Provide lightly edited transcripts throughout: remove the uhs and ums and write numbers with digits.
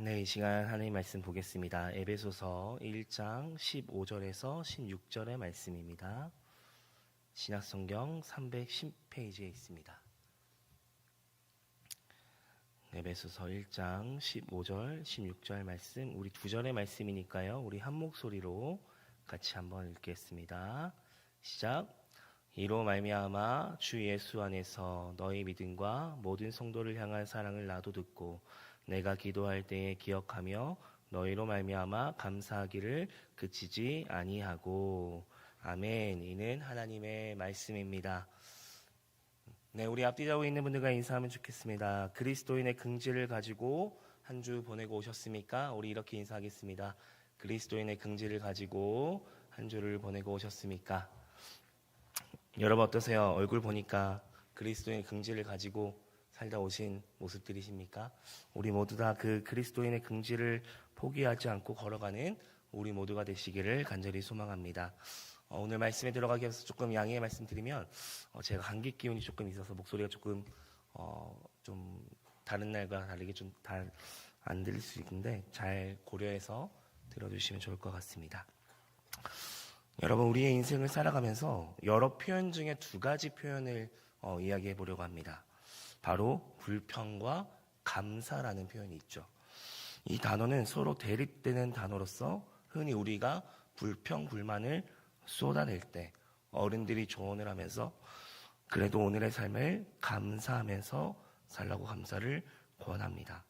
네, 이 시간 하나님 말씀 보겠습니다. 에베소서 1장 15절에서 16절의 말씀입니다. 신약성경 310페이지에 있습니다. 에베소서 1장 15절, 16절 말씀, 우리 두 절의 말씀이니까요. 우리 한 목소리로 같이 한번 읽겠습니다. 시작. 이로 말미암아 주 예수 안에서 너희 믿음과 모든 성도를 향한 사랑을 나도 듣고 내가 기도할 때에 기억하며 너희로 말미암아 감사하기를 그치지 아니하고. 아멘. 이는 하나님의 말씀입니다. 네, 우리 앞뒤 자고 있는 분들과 인사하면 좋겠습니다. 그리스도인의 긍지를 가지고 한 주 보내고 오셨습니까? 우리 이렇게 인사하겠습니다. 그리스도인의 긍지를 가지고 한 주를 보내고 오셨습니까? 여러분 어떠세요? 얼굴 보니까 그리스도인의 긍지를 가지고 살다 오신 모습들이십니까? 우리 모두 다 그 그리스도인의 긍지를 포기하지 않고 걸어가는 우리 모두가 되시기를 간절히 소망합니다. 오늘 말씀에 들어가기 위해서 조금 양해의 말씀드리면 제가 감기 기운이 조금 있어서 목소리가 조금 좀 다른 날과 다르게 좀 안 들릴 수 있는데 잘 고려해서 들어주시면 좋을 것 같습니다. 여러분, 우리의 인생을 살아가면서 여러 표현 중에 두 가지 표현을 이야기해 보려고 합니다. 바로 불평과 감사라는 표현이 있죠. 이 단어는 서로 대립되는 단어로서 흔히 우리가 불평, 불만을 쏟아낼 때 어른들이 조언을 하면서 그래도 오늘의 삶을 감사하면서 살라고 감사를 권합니다.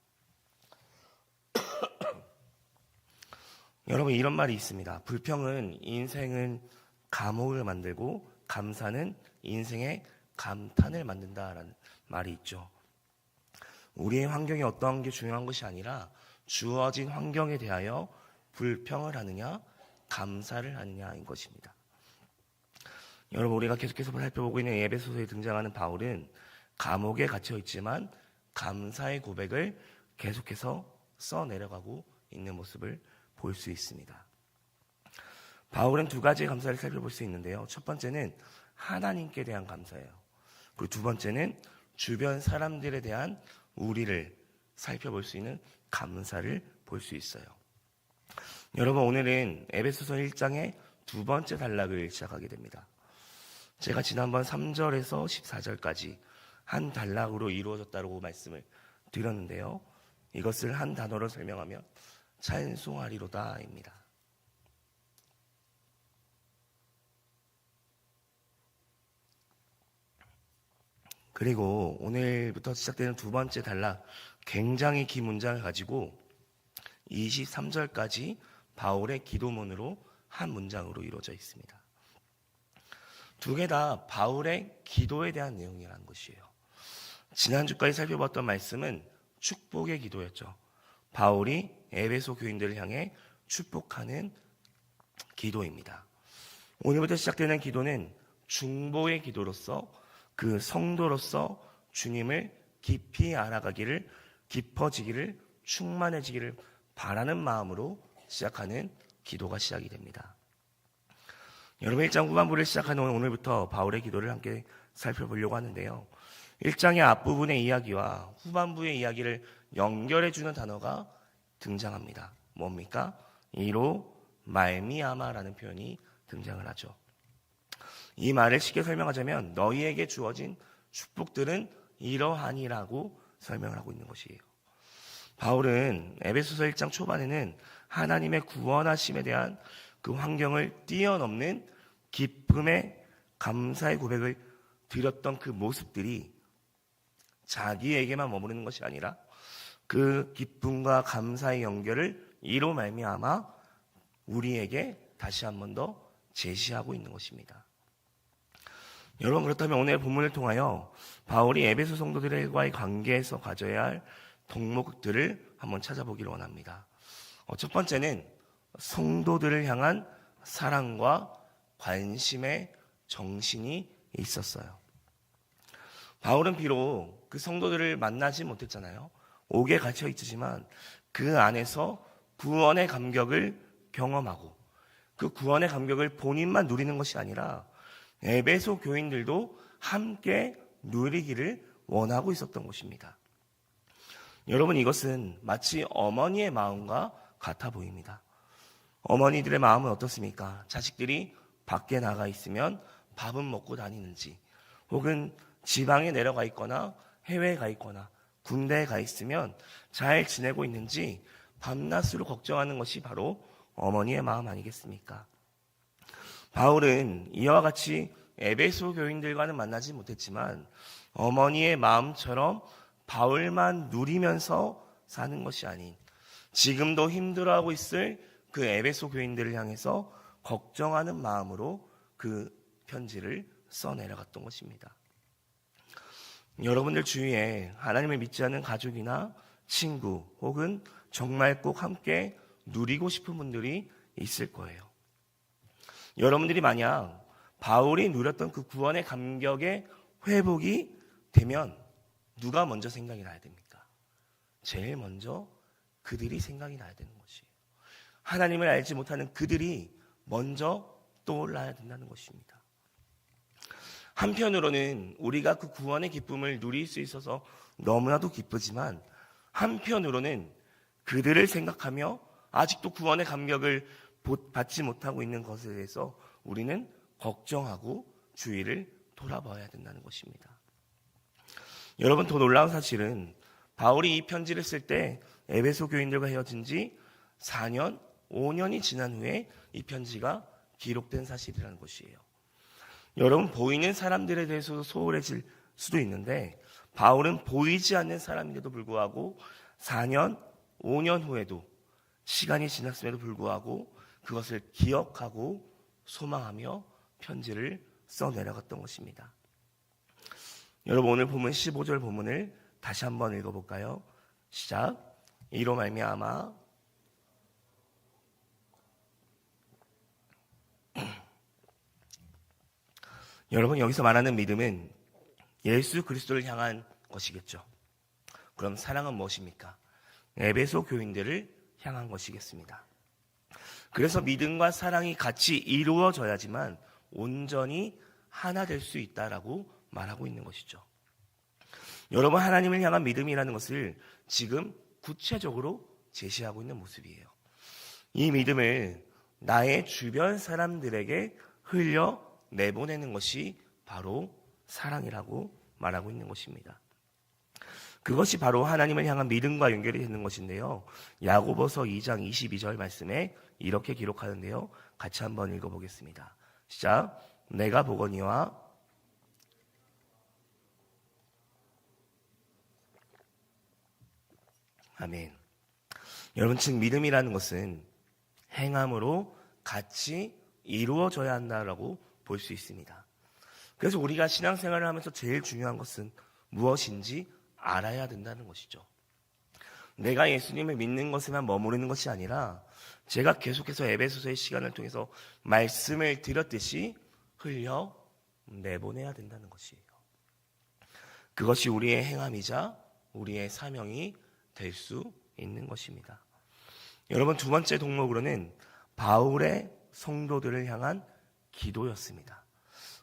여러분, 이런 말이 있습니다. 불평은 인생은 감옥을 만들고 감사는 인생의 감탄을 만든다라는 말이 있죠. 우리의 환경이 어떠한 게 중요한 것이 아니라 주어진 환경에 대하여 불평을 하느냐 감사를 하느냐인 것입니다. 여러분, 우리가 계속해서 살펴보고 있는 에베소서에 등장하는 바울은 감옥에 갇혀 있지만 감사의 고백을 계속해서 써내려가고 있는 모습을 볼 수 있습니다. 바울은 두 가지의 감사를 살펴볼 수 있는데요. 첫 번째는 하나님께 대한 감사예요. 그리고 두 번째는 주변 사람들에 대한 우리를 살펴볼 수 있는 감사를 볼 수 있어요. 여러분, 오늘은 에베소서 1장의 두 번째 단락을 시작하게 됩니다. 제가 지난번 3절에서 14절까지 한 단락으로 이루어졌다고 말씀을 드렸는데요. 이것을 한 단어로 설명하면 찬송하리로다입니다. 그리고 오늘부터 시작되는 두 번째 단락, 굉장히 긴 문장을 가지고 23절까지 바울의 기도문으로 한 문장으로 이루어져 있습니다. 두 개 다 바울의 기도에 대한 내용이라는 것이에요. 지난주까지 살펴봤던 말씀은 축복의 기도였죠. 바울이 에베소 교인들을 향해 축복하는 기도입니다. 오늘부터 시작되는 기도는 중보의 기도로서 그 성도로서 주님을 깊이 알아가기를, 깊어지기를, 충만해지기를 바라는 마음으로 시작하는 기도가 시작이 됩니다. 여러분, 1장 후반부를 시작하는 오늘부터 바울의 기도를 함께 살펴보려고 하는데요. 1장의 앞부분의 이야기와 후반부의 이야기를 연결해주는 단어가 등장합니다. 뭡니까? 이로 말미암아라는 표현이 등장을 하죠. 이 말을 쉽게 설명하자면 너희에게 주어진 축복들은 이러하니라고 설명을 하고 있는 것이에요. 바울은 에베소서 1장 초반에는 하나님의 구원하심에 대한 그 환경을 뛰어넘는 기쁨의 감사의 고백을 드렸던 그 모습들이 자기에게만 머무르는 것이 아니라 그 기쁨과 감사의 연결을 이로 말미암아 우리에게 다시 한 번 더 제시하고 있는 것입니다. 여러분, 그렇다면 오늘 본문을 통하여 바울이 에베소 성도들과의 관계에서 가져야 할 덕목들을 한번 찾아보기를 원합니다. 첫 번째는 성도들을 향한 사랑과 관심의 정신이 있었어요. 바울은 비록 그 성도들을 만나지 못했잖아요. 옥에 갇혀 있지만 그 안에서 구원의 감격을 경험하고 그 구원의 감격을 본인만 누리는 것이 아니라 에베소 교인들도 함께 누리기를 원하고 있었던 것입니다. 여러분, 이것은 마치 어머니의 마음과 같아 보입니다. 어머니들의 마음은 어떻습니까? 자식들이 밖에 나가 있으면 밥은 먹고 다니는지, 혹은 지방에 내려가 있거나 해외에 가 있거나 군대에 가 있으면 잘 지내고 있는지 밤낮으로 걱정하는 것이 바로 어머니의 마음 아니겠습니까? 바울은 이와 같이 에베소 교인들과는 만나지 못했지만 어머니의 마음처럼 바울만 누리면서 사는 것이 아닌 지금도 힘들어하고 있을 그 에베소 교인들을 향해서 걱정하는 마음으로 그 편지를 써내려갔던 것입니다. 여러분들 주위에 하나님을 믿지 않는 가족이나 친구 혹은 정말 꼭 함께 누리고 싶은 분들이 있을 거예요. 여러분들이 만약 바울이 누렸던 그 구원의 감격의 회복이 되면 누가 먼저 생각이 나야 됩니까? 제일 먼저 그들이 생각이 나야 되는 것이에요. 하나님을 알지 못하는 그들이 먼저 떠올라야 된다는 것입니다. 한편으로는 우리가 그 구원의 기쁨을 누릴 수 있어서 너무나도 기쁘지만 한편으로는 그들을 생각하며 아직도 구원의 감격을 받지 못하고 있는 것에 대해서 우리는 걱정하고 주의를 돌아봐야 된다는 것입니다. 여러분, 더 놀라운 사실은 바울이 이 편지를 쓸 때 에베소 교인들과 헤어진 지 4년, 5년이 지난 후에 이 편지가 기록된 사실이라는 것이에요. 여러분, 보이는 사람들에 대해서도 소홀해질 수도 있는데 바울은 보이지 않는 사람인데도 불구하고 4년, 5년 후에도 시간이 지났음에도 불구하고 그것을 기억하고 소망하며 편지를 써내려갔던 것입니다. 여러분, 오늘 본문 15절 본문을 다시 한번 읽어볼까요? 시작. 이로 말미암아 여러분, 여기서 말하는 믿음은 예수 그리스도를 향한 것이겠죠. 그럼 사랑은 무엇입니까? 에베소 교인들을 향한 것이겠습니다. 그래서 믿음과 사랑이 같이 이루어져야지만 온전히 하나 될 수 있다라고 말하고 있는 것이죠. 여러분, 하나님을 향한 믿음이라는 것을 지금 구체적으로 제시하고 있는 모습이에요. 이 믿음을 나의 주변 사람들에게 흘려 내보내는 것이 바로 사랑이라고 말하고 있는 것입니다. 그것이 바로 하나님을 향한 믿음과 연결이 되는 것인데요. 야고보서 2장 22절 말씀에 이렇게 기록하는데요. 같이 한번 읽어보겠습니다. 시작. 내가 보거니와 아멘. 여러분, 즉 믿음이라는 것은 행함으로 같이 이루어져야 한다라고 볼 수 있습니다. 그래서 우리가 신앙생활을 하면서 제일 중요한 것은 무엇인지 알아야 된다는 것이죠. 내가 예수님을 믿는 것에만 머무르는 것이 아니라 제가 계속해서 에베소서의 시간을 통해서 말씀을 드렸듯이 흘려 내보내야 된다는 것이에요. 그것이 우리의 행함이자 우리의 사명이 될 수 있는 것입니다. 여러분, 두 번째 동목으로는 바울의 성도들을 향한 기도였습니다.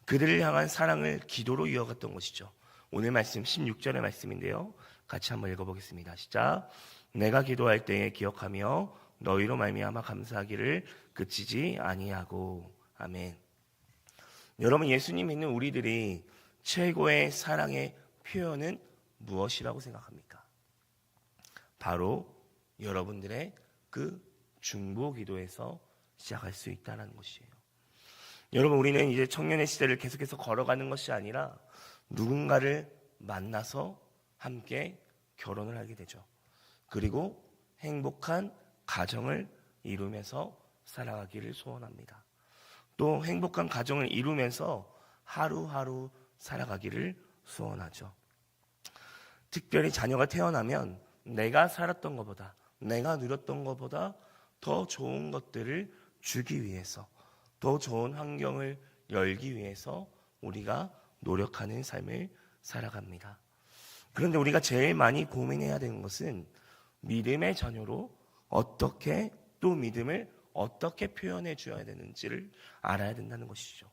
그들을 향한 사랑을 기도로 이어갔던 것이죠. 오늘 말씀 16절의 말씀인데요. 같이 한번 읽어보겠습니다. 시작. 내가 기도할 때에 기억하며 너희로 말미암아 감사하기를 그치지 아니하고. 아멘. 여러분, 예수님 믿는 우리들이 최고의 사랑의 표현은 무엇이라고 생각합니까? 바로 여러분들의 그 중보 기도에서 시작할 수 있다는 것이에요. 여러분, 우리는 이제 청년의 시대를 계속해서 걸어가는 것이 아니라 누군가를 만나서 함께 결혼을 하게 되죠. 그리고 행복한 가정을 이루면서 살아가기를 소원합니다. 또 행복한 가정을 이루면서 하루하루 살아가기를 소원하죠. 특별히 자녀가 태어나면 내가 살았던 것보다, 내가 누렸던 것보다 더 좋은 것들을 주기 위해서, 더 좋은 환경을 열기 위해서 우리가 노력하는 삶을 살아갑니다. 그런데 우리가 제일 많이 고민해야 되는 것은 믿음의 자녀로 어떻게, 또 믿음을 어떻게 표현해 줘야 되는지를 알아야 된다는 것이죠.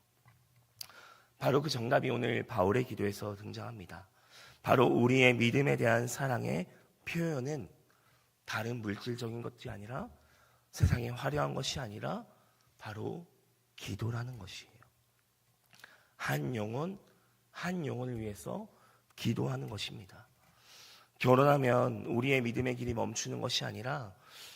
바로 그 정답이 오늘 바울의 기도에서 등장합니다. 바로 우리의 믿음에 대한 사랑의 표현은 다른 물질적인 것이 아니라 세상에 화려한 것이 아니라 바로 기도라는 것이에요. 한 영혼을 위해서 기도하는 것입니다. 결혼하면 우리의 믿음의 길이 멈추는 것이 아니라,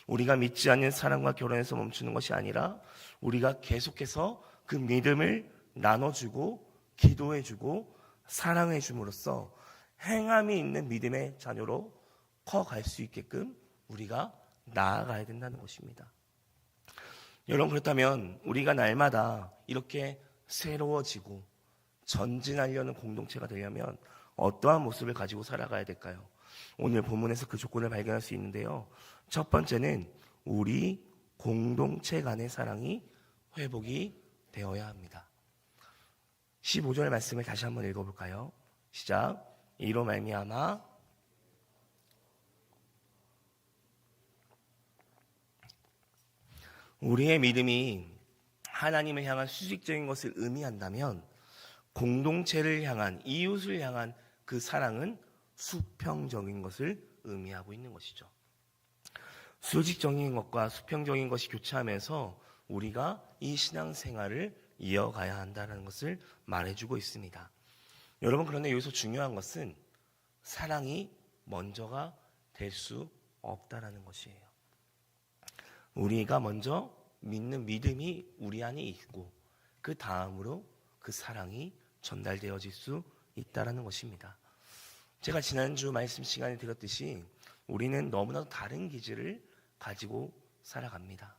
우리가 믿지 않는 사람과 결혼해서 멈추는 것이 아니라, 우리가 계속해서 그 믿음을 나눠주고 기도해주고 사랑해줌으로써 행함이 있는 믿음의 자녀로 커갈 수 있게끔 우리가 나아가야 된다는 것입니다. 여러분, 그렇다면 우리가 날마다 이렇게 새로워지고 전진하려는 공동체가 되려면 어떠한 모습을 가지고 살아가야 될까요? 오늘 본문에서 그 조건을 발견할 수 있는데요. 첫 번째는 우리 공동체 간의 사랑이 회복이 되어야 합니다. 15절 말씀을 다시 한번 읽어볼까요? 시작. 이로 말미암아 우리의 믿음이 하나님을 향한 수직적인 것을 의미한다면 공동체를 향한, 이웃을 향한 그 사랑은 수평적인 것을 의미하고 있는 것이죠. 수직적인 것과 수평적인 것이 교차하면서 우리가 이 신앙생활을 이어가야 한다는 것을 말해주고 있습니다. 여러분, 그런데 여기서 중요한 것은 사랑이 먼저가 될 수 없다라는 것이에요. 우리가 먼저 믿는 믿음이 우리 안에 있고 그 다음으로 그 사랑이 전달되어질 수 있다라는 것입니다. 제가 지난주 말씀 시간에 드렸듯이 우리는 너무나도 다른 기질을 가지고 살아갑니다.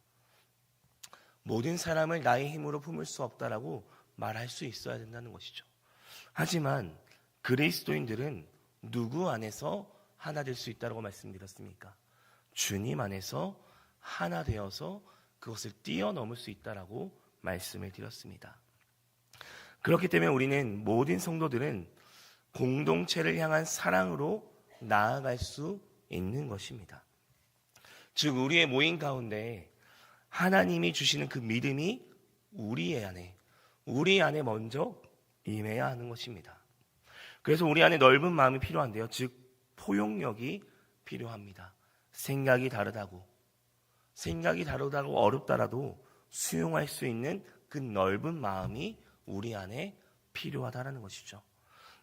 모든 사람을 나의 힘으로 품을 수 없다라고 말할 수 있어야 된다는 것이죠. 하지만 그리스도인들은 누구 안에서 하나 될 수 있다고 말씀드렸습니까? 주님 안에서 하나 되어서 그것을 뛰어넘을 수 있다라고 말씀을 드렸습니다. 그렇기 때문에 우리는, 모든 성도들은 공동체를 향한 사랑으로 나아갈 수 있는 것입니다. 즉, 우리의 모임 가운데 하나님이 주시는 그 믿음이 우리 안에 먼저 임해야 하는 것입니다. 그래서 우리 안에 넓은 마음이 필요한데요. 즉, 포용력이 필요합니다. 생각이 다르다고 어렵다라도 수용할 수 있는 그 넓은 마음이 우리 안에 필요하다는 것이죠.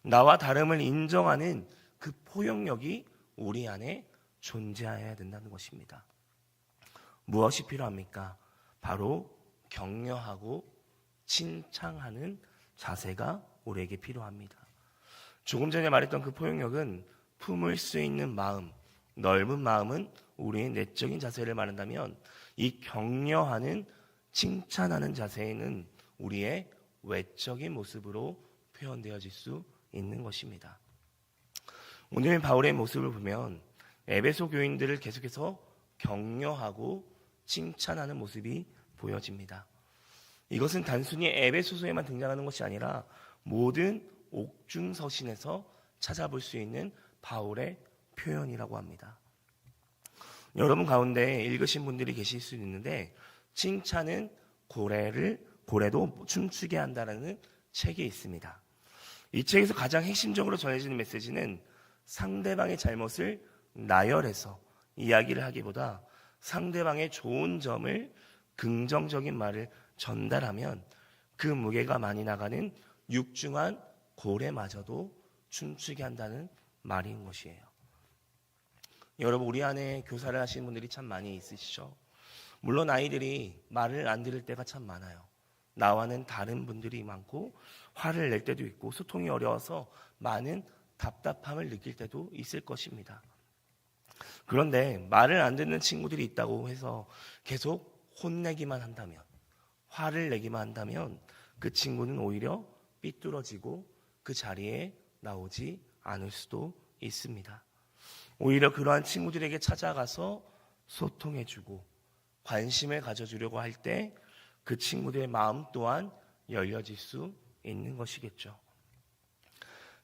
나와 다름을 인정하는 그 포용력이 우리 안에 존재해야 된다는 것입니다. 무엇이 필요합니까? 바로 격려하고 칭찬하는 자세가 우리에게 필요합니다. 조금 전에 말했던 그 포용력은 품을 수 있는 마음, 넓은 마음은 우리의 내적인 자세를 말한다면, 이 격려하는, 칭찬하는 자세는 우리의 외적인 모습으로 표현되어질 수 있는 것입니다. 오늘 바울의 모습을 보면 에베소 교인들을 계속해서 격려하고 칭찬하는 모습이 보여집니다. 이것은 단순히 에베소서에만 등장하는 것이 아니라 모든 옥중서신에서 찾아볼 수 있는 바울의 표현이라고 합니다. 여러분 가운데 읽으신 분들이 계실 수 있는데, 칭찬은 고래도 춤추게 한다라는 책이 있습니다. 이 책에서 가장 핵심적으로 전해지는 메시지는 상대방의 잘못을 나열해서 이야기를 하기보다 상대방의 좋은 점을, 긍정적인 말을 전달하면 그 무게가 많이 나가는 육중한 고래마저도 춤추게 한다는 말인 것이에요. 여러분, 우리 안에 교사를 하시는 분들이 참 많이 있으시죠. 물론 아이들이 말을 안 들을 때가 참 많아요. 나와는 다른 분들이 많고 화를 낼 때도 있고 소통이 어려워서 많은 답답함을 느낄 때도 있을 것입니다. 그런데 말을 안 듣는 친구들이 있다고 해서 계속 혼내기만 한다면, 화를 내기만 한다면 그 친구는 오히려 삐뚤어지고 그 자리에 나오지 않을 수도 있습니다. 오히려 그러한 친구들에게 찾아가서 소통해주고 관심을 가져주려고 할 때 그 친구들의 마음 또한 열려질 수 있는 것이겠죠.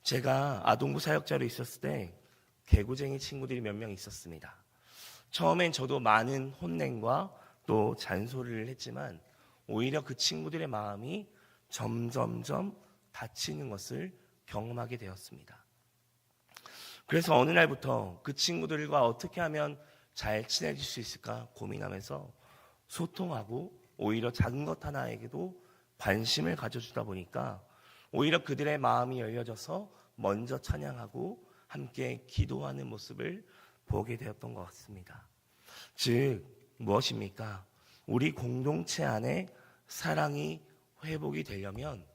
제가 아동부 사역자로 있었을 때 개구쟁이 친구들이 몇 명 있었습니다. 처음엔 저도 많은 혼냄과 또 잔소리를 했지만 오히려 그 친구들의 마음이 점점점 다치는 것을 경험하게 되었습니다. 그래서 어느 날부터 그 친구들과 어떻게 하면 잘 친해질 수 있을까 고민하면서 소통하고 오히려 작은 것 하나에게도 관심을 가져주다 보니까 오히려 그들의 마음이 열려져서 먼저 찬양하고 함께 기도하는 모습을 보게 되었던 것 같습니다. 즉 무엇입니까? 우리 공동체 안에 사랑이 회복이 되려면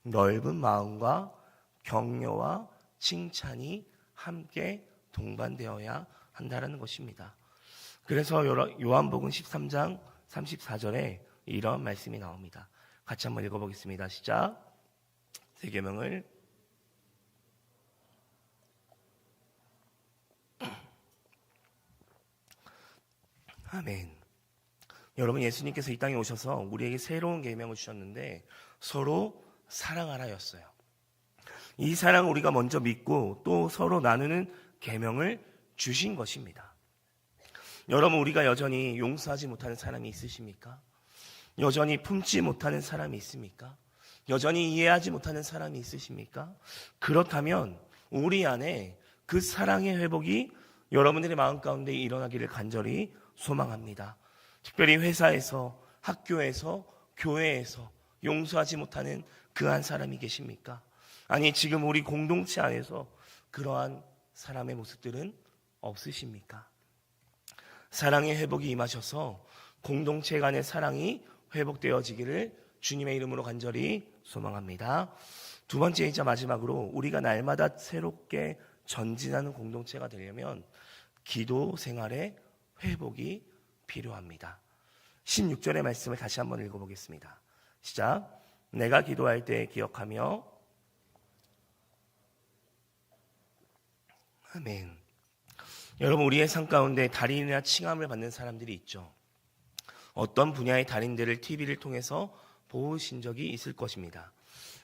넓은 마음과 격려와 칭찬이 함께 동반되어야 한다는 것입니다. 그래서 요한복음 13장 34절에 이런 말씀이 나옵니다. 같이 한번 읽어보겠습니다. 시작. 세 계명을 아멘. 여러분, 예수님께서 이 땅에 오셔서 우리에게 새로운 계명을 주셨는데 서로 사랑하라였어요. 이 사랑을 우리가 먼저 믿고 또 서로 나누는 계명을 주신 것입니다. 여러분, 우리가 여전히 용서하지 못하는 사람이 있으십니까? 여전히 품지 못하는 사람이 있습니까? 여전히 이해하지 못하는 사람이 있으십니까? 그렇다면 우리 안에 그 사랑의 회복이 여러분들의 마음 가운데 일어나기를 간절히 소망합니다. 특별히 회사에서, 학교에서, 교회에서 용서하지 못하는 그 한 사람이 계십니까? 아니, 지금 우리 공동체 안에서 그러한 사람의 모습들은 없으십니까? 사랑의 회복이 임하셔서 공동체 간의 사랑이 회복되어지기를 주님의 이름으로 간절히 소망합니다. 두 번째이자 마지막으로 우리가 날마다 새롭게 전진하는 공동체가 되려면 기도 생활의 회복이 필요합니다. 16절의 말씀을 다시 한번 읽어보겠습니다. 시작. 내가 기도할 때 기억하며. 아멘. 여러분, 우리의 삶 가운데 달인이나 칭함을 받는 사람들이 있죠. 어떤 분야의 달인들을 TV를 통해서 보신 적이 있을 것입니다.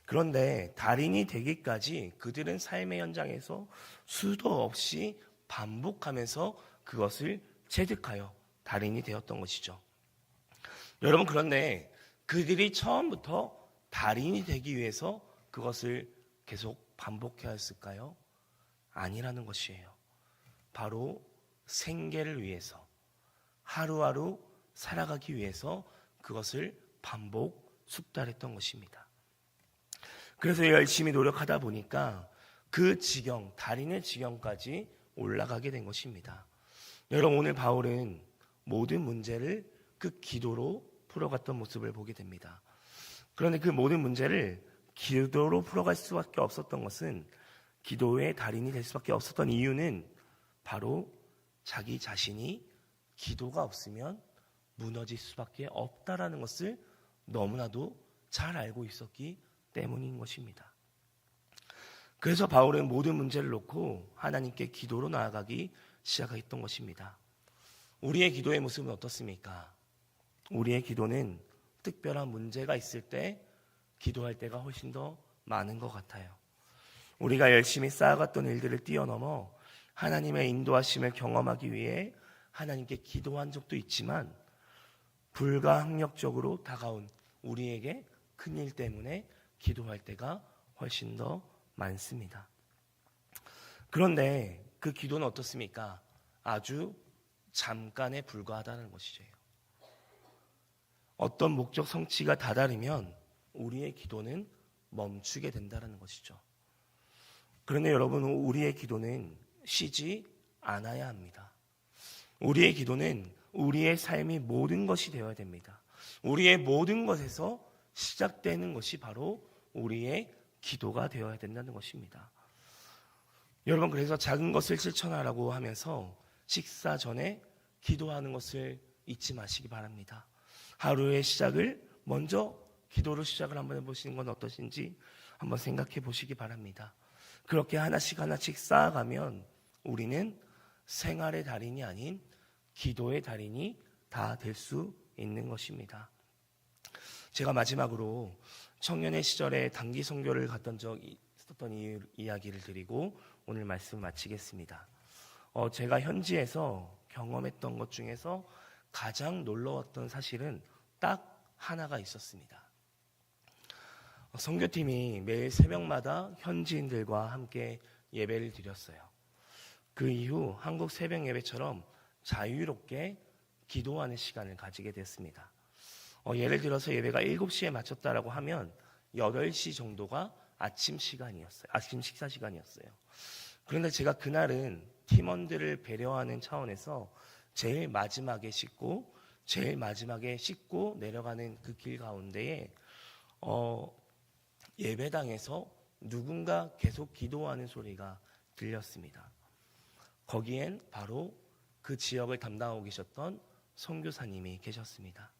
그런데 달인이 되기까지 그들은 삶의 현장에서 수도 없이 반복하면서 그것을 체득하여 달인이 되었던 것이죠. 여러분, 그런데 그들이 처음부터 달인이 되기 위해서 그것을 계속 반복해야 했을까요? 아니라는 것이에요. 바로 생계를 위해서, 하루하루 살아가기 위해서 그것을 반복 숙달했던 것입니다. 그래서 열심히 노력하다 보니까 그 지경, 달인의 지경까지 올라가게 된 것입니다. 여러분, 오늘 바울은 모든 문제를 그 기도로 풀어갔던 모습을 보게 됩니다. 그런데 그 모든 문제를 기도로 풀어갈 수밖에 없었던 것은, 기도의 달인이 될 수밖에 없었던 이유는 바로 자기 자신이 기도가 없으면 무너질 수밖에 없다라는 것을 너무나도 잘 알고 있었기 때문인 것입니다. 그래서 바울은 모든 문제를 놓고 하나님께 기도로 나아가기 시작했던 것입니다. 우리의 기도의 모습은 어떻습니까? 우리의 기도는 특별한 문제가 있을 때 기도할 때가 훨씬 더 많은 것 같아요. 우리가 열심히 쌓아갔던 일들을 뛰어넘어 하나님의 인도하심을 경험하기 위해 하나님께 기도한 적도 있지만, 불가항력적으로 다가온 우리에게 큰일 때문에 기도할 때가 훨씬 더 많습니다. 그런데 그 기도는 어떻습니까? 아주 잠깐에 불과하다는 것이죠. 어떤 목적 성취가 다다르면 우리의 기도는 멈추게 된다는 것이죠. 그런데 여러분, 우리의 기도는 쉬지 않아야 합니다. 우리의 기도는 우리의 삶이 모든 것이 되어야 됩니다. 우리의 모든 것에서 시작되는 것이 바로 우리의 기도가 되어야 된다는 것입니다. 여러분, 그래서 작은 것을 실천하라고 하면서 식사 전에 기도하는 것을 잊지 마시기 바랍니다. 하루의 시작을 먼저 기도로 시작을 한번 해보시는 건 어떠신지 한번 생각해 보시기 바랍니다. 그렇게 하나씩 하나씩 쌓아가면 우리는 생활의 달인이 아닌 기도의 달인이 다 될 수 있는 것입니다. 제가 마지막으로 청년의 시절에 단기 선교를 갔던 적이 있었던 이야기를 드리고 오늘 말씀 마치겠습니다. 제가 현지에서 경험했던 것 중에서 가장 놀라웠던 사실은 딱 하나가 있었습니다. 선교팀이 매일 새벽마다 현지인들과 함께 예배를 드렸어요. 그 이후 한국 새벽 예배처럼 자유롭게 기도하는 시간을 가지게 됐습니다. 예를 들어서 예배가 7시에 마쳤다라고 하면 8시 정도가 아침 시간이었어요. 아침 식사 시간이었어요. 그런데 제가 그날은 팀원들을 배려하는 차원에서 제일 마지막에 씻고 내려가는 그 길 가운데에 예배당에서 누군가 계속 기도하는 소리가 들렸습니다. 거기엔 바로 그 지역을 담당하고 계셨던 선교사님이 계셨습니다.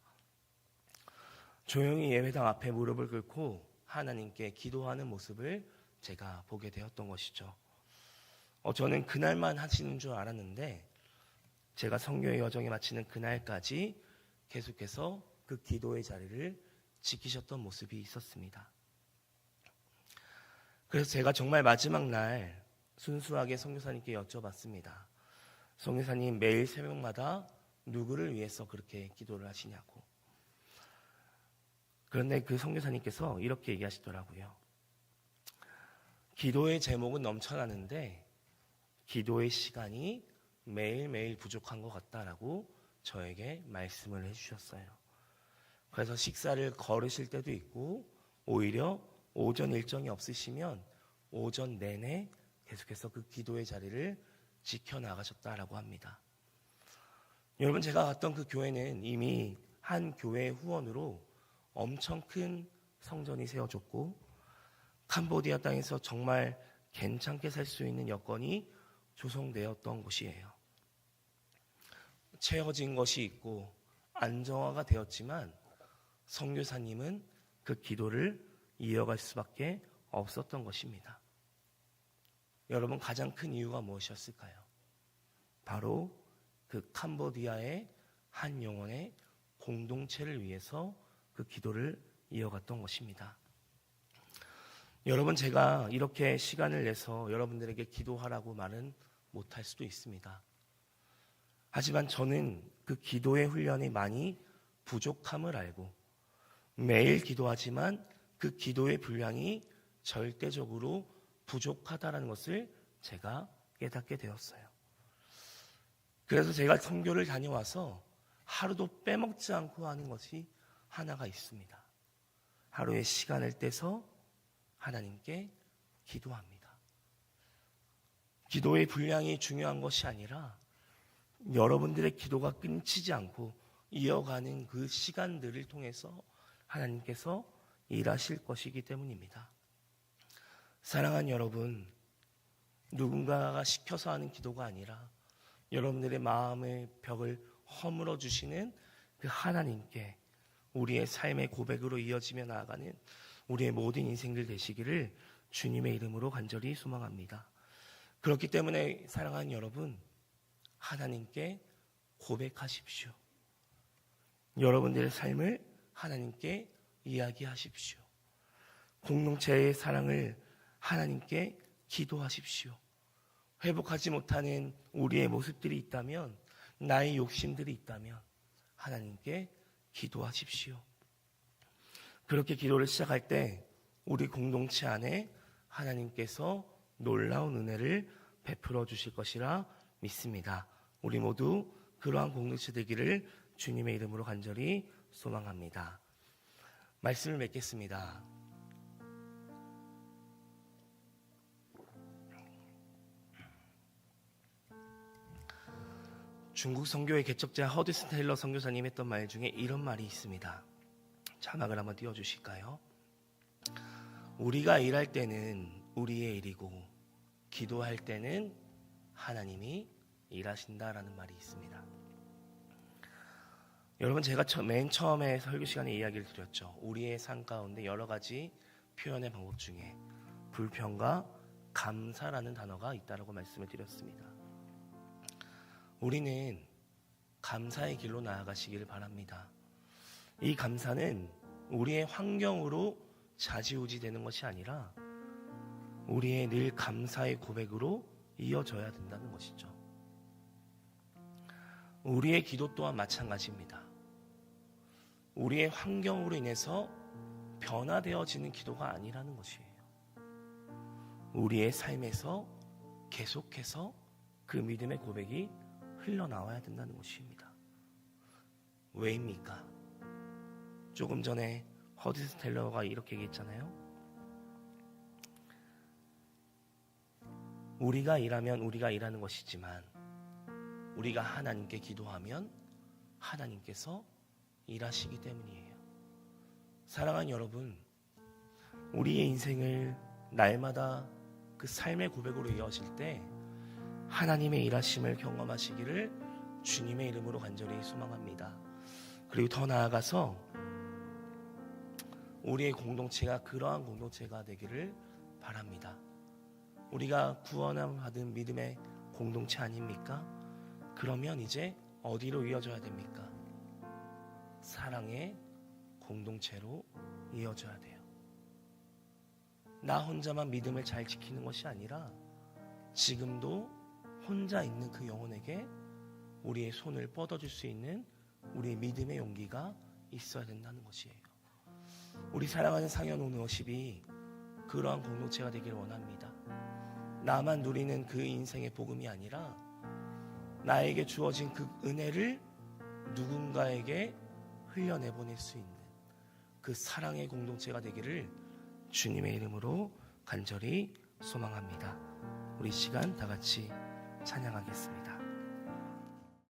조용히 예배당 앞에 무릎을 꿇고 하나님께 기도하는 모습을 제가 보게 되었던 것이죠. 저는 그날만 하시는 줄 알았는데 제가 선교의 여정에 마치는 그날까지 계속해서 그 기도의 자리를 지키셨던 모습이 있었습니다. 그래서 제가 정말 마지막 날 순수하게 선교사님께 여쭤봤습니다. 선교사님, 매일 새벽마다 누구를 위해서 그렇게 기도를 하시냐고. 그런데 그 선교사님께서 이렇게 얘기하시더라고요. 기도의 제목은 넘쳐나는데 기도의 시간이 매일매일 부족한 것 같다라고 저에게 말씀을 해주셨어요. 그래서 식사를 거르실 때도 있고 오히려 오전 일정이 없으시면 오전 내내 계속해서 그 기도의 자리를 지켜나가셨다라고 합니다. 여러분, 제가 갔던 그 교회는 이미 한 교회 후원으로 엄청 큰 성전이 세워졌고 캄보디아 땅에서 정말 괜찮게 살 수 있는 여건이 조성되었던 곳이에요. 채워진 것이 있고 안정화가 되었지만 선교사님은 그 기도를 이어갈 수밖에 없었던 것입니다. 여러분, 가장 큰 이유가 무엇이었을까요? 바로 그 캄보디아의 한 영혼의 공동체를 위해서 그 기도를 이어갔던 것입니다. 여러분, 제가 이렇게 시간을 내서 여러분들에게 기도하라고 말은 못할 수도 있습니다. 하지만 저는 그 기도의 훈련이 많이 부족함을 알고 매일 기도하지만 그 기도의 분량이 절대적으로 부족하다는 것을 제가 깨닫게 되었어요. 그래서 제가 선교를 다녀와서 하루도 빼먹지 않고 하는 것이 하나가 있습니다. 하루에 시간을 떼서 하나님께 기도합니다. 기도의 분량이 중요한 것이 아니라 여러분들의 기도가 끊이지 않고 이어가는 그 시간들을 통해서 하나님께서 일하실 것이기 때문입니다. 사랑하는 여러분, 누군가가 시켜서 하는 기도가 아니라 여러분들의 마음의 벽을 허물어 주시는 그 하나님께 우리의 삶의 고백으로 이어지며 나아가는 우리의 모든 인생들 되시기를 주님의 이름으로 간절히 소망합니다. 그렇기 때문에 사랑하는 여러분, 하나님께 고백하십시오. 여러분들의 삶을 하나님께 이야기하십시오. 공동체의 사랑을 하나님께 기도하십시오. 회복하지 못하는 우리의 모습들이 있다면, 나의 욕심들이 있다면 하나님께 기도하십시오. 그렇게 기도를 시작할 때 우리 공동체 안에 하나님께서 놀라운 은혜를 베풀어 주실 것이라 믿습니다. 우리 모두 그러한 공동체 되기를 주님의 이름으로 간절히 소망합니다. 말씀을 맺겠습니다. 중국 선교의 개척자 허드슨 테일러 선교사님 했던 말 중에 이런 말이 있습니다. 자막을 한번 띄워주실까요? 우리가 일할 때는 우리의 일이고 기도할 때는 하나님이 일하신다라는 말이 있습니다. 여러분, 제가 맨 처음에 설교 시간에 이야기를 드렸죠. 우리의 삶 가운데 여러 가지 표현의 방법 중에 불평과 감사라는 단어가 있다라고 말씀을 드렸습니다. 우리는 감사의 길로 나아가시기를 바랍니다. 이 감사는 우리의 환경으로 좌지우지 되는 것이 아니라 우리의 늘 감사의 고백으로 이어져야 된다는 것이죠. 우리의 기도 또한 마찬가지입니다. 우리의 환경으로 인해서 변화되어지는 기도가 아니라는 것이에요. 우리의 삶에서 계속해서 그 믿음의 고백이 흘러나와야 된다는 것입니다. 왜입니까? 조금 전에 허드 스텔러가 이렇게 얘기했잖아요. 우리가 일하면 우리가 일하는 것이지만 우리가 하나님께 기도하면 하나님께서 일하시기 때문이에요. 사랑하는 여러분, 우리의 인생을 날마다 그 삶의 고백으로 이어질 때 하나님의 일하심을 경험하시기를 주님의 이름으로 간절히 소망합니다. 그리고 더 나아가서 우리의 공동체가 그러한 공동체가 되기를 바랍니다. 우리가 구원을 받은 믿음의 공동체 아닙니까? 그러면 이제 어디로 이어져야 됩니까? 사랑의 공동체로 이어져야 돼요. 나 혼자만 믿음을 잘 지키는 것이 아니라 지금도 혼자 있는 그 영혼에게 우리의 손을 뻗어줄 수 있는 우리의 믿음의 용기가 있어야 된다는 것이에요. 우리 사랑하는 상현 오너십이 그러한 공동체가 되기를 원합니다. 나만 누리는 그 인생의 복음이 아니라 나에게 주어진 그 은혜를 누군가에게 흘려내보낼 수 있는 그 사랑의 공동체가 되기를 주님의 이름으로 간절히 소망합니다. 우리 시간 다 같이 찬양하겠습니다.